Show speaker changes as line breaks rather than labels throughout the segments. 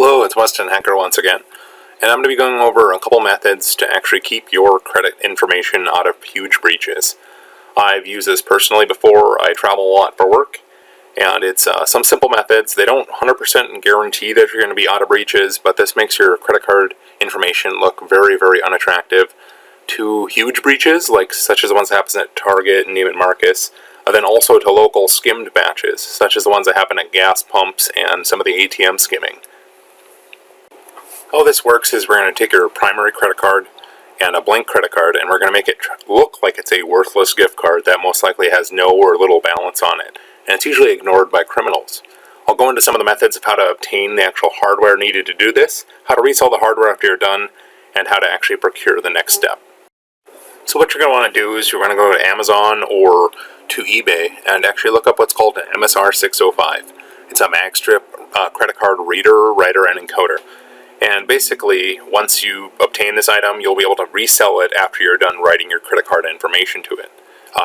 Hello, it's Weston Hacker once again, and I'm going to be going over a couple methods to actually keep your credit information out of huge breaches. I've used this personally before. I travel a lot for work, and it's some simple methods. They don't 100% guarantee that you're going to be out of breaches, but this makes your credit card information look very, very unattractive to huge breaches, like such as the ones that happen at Target and Neiman Marcus, and then also to local skimmed batches, such as the ones that happen at gas pumps and some of the ATM skimming. How this works is we're going to take your primary credit card and a blank credit card, and we're going to make it look like it's a worthless gift card that most likely has no or little balance on it, and it's usually ignored by criminals. I'll go into some of the methods of how to obtain the actual hardware needed to do this, how to resell the hardware after you're done, and how to actually procure the next step. So what you're going to want to do is you're going to go to Amazon or to eBay and actually look up what's called an MSR 605. It's a magstrip credit card reader, writer, and encoder. And basically, once you obtain this item, you'll be able to resell it after you're done writing your credit card information to it.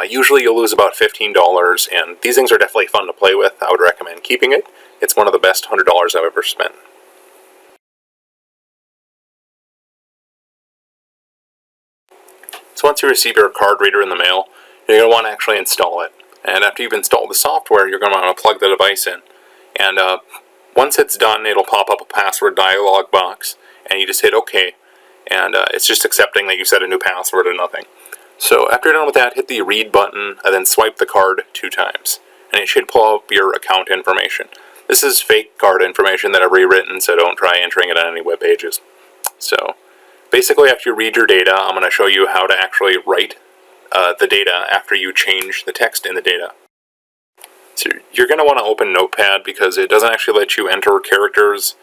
Usually you'll lose about $15, and these things are definitely fun to play with. I would recommend keeping it. It's one of the best $100 I've ever spent. So once you receive your card reader in the mail, you're going to want to actually install it. And after you've installed the software, you're going to want to plug the device in. And once it's done, it'll pop up a password dialog box, and you just hit OK, and it's just accepting that you set a new password or nothing. So after you're done with that, hit the read button, and then swipe the card 2 times, and it should pull up your account information. This is fake card information that I've rewritten, so don't try entering it on any web pages. So basically, after you read your data, I'm going to show you how to actually write the data after you change the text in the data. So you're going to want to open Notepad because it doesn't actually let you enter characters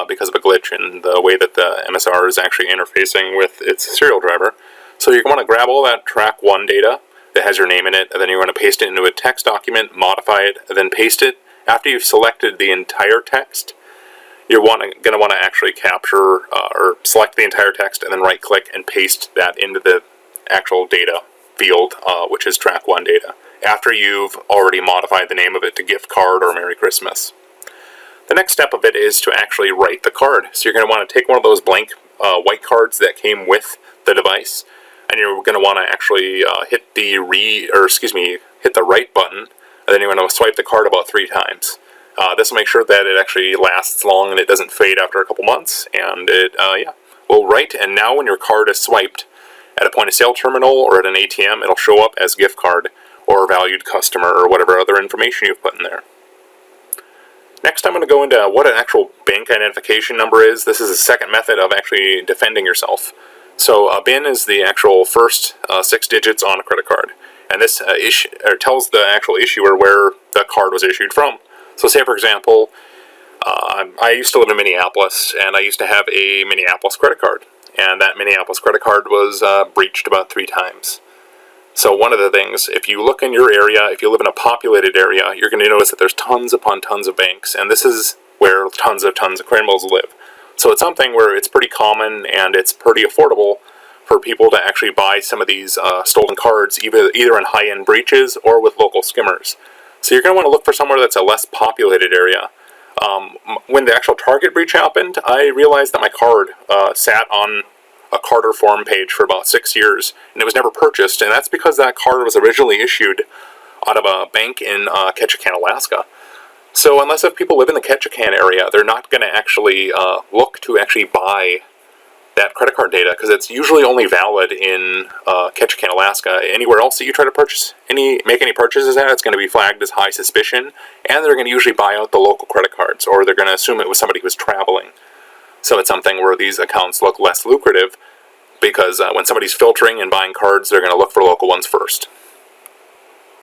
because of a glitch in the way that the MSR is actually interfacing with its serial driver. So you're going to want to grab all that track 1 data that has your name in it, and then you're going to paste it into a text document, modify it, and then paste it. After you've selected the entire text, you're going to want to actually capture or select the entire text and then right-click and paste that into the actual data field, which is track 1 data, after you've already modified the name of it to gift card or Merry Christmas. The next step of it is to actually write the card. So you're going to want to take one of those blank white cards that came with the device, and you're going to want to actually hit the write button, and then you're going to swipe the card about 3 times. This will make sure that it actually lasts long and it doesn't fade after a couple months, and it will write. And now when your card is swiped at a point of sale terminal or at an ATM, it'll show up as gift card or valued customer or whatever other information you've put in there. Next, I'm going to go into what an actual bank identification number is. This is a second method of actually defending yourself. So a BIN is the actual first 6 digits on a credit card, and this tells the actual issuer where the card was issued from. So say, for example, I used to live in Minneapolis, and I used to have a Minneapolis credit card, and that Minneapolis credit card was breached about 3 times. So one of the things, if you look in your area, if you live in a populated area, you're going to notice that there's tons upon tons of banks, and this is where tons of criminals live. So it's something where it's pretty common and it's pretty affordable for people to actually buy some of these stolen cards, either in high-end breaches or with local skimmers. So you're going to want to look for somewhere that's a less populated area. When the actual Target breach happened, I realized that my card sat on a card reform page for about 6 years, and it was never purchased, and that's because that card was originally issued out of a bank in Ketchikan, Alaska. So unless if people live in the Ketchikan area, they're not going to actually look to actually buy that credit card data, because it's usually only valid in Ketchikan, Alaska. Anywhere else that you try to make any purchases at, it's going to be flagged as high suspicion, and they're going to usually buy out the local credit cards, or they're going to assume it was somebody who was traveling. So it's something where these accounts look less lucrative, because when somebody's filtering and buying cards, they're going to look for local ones first.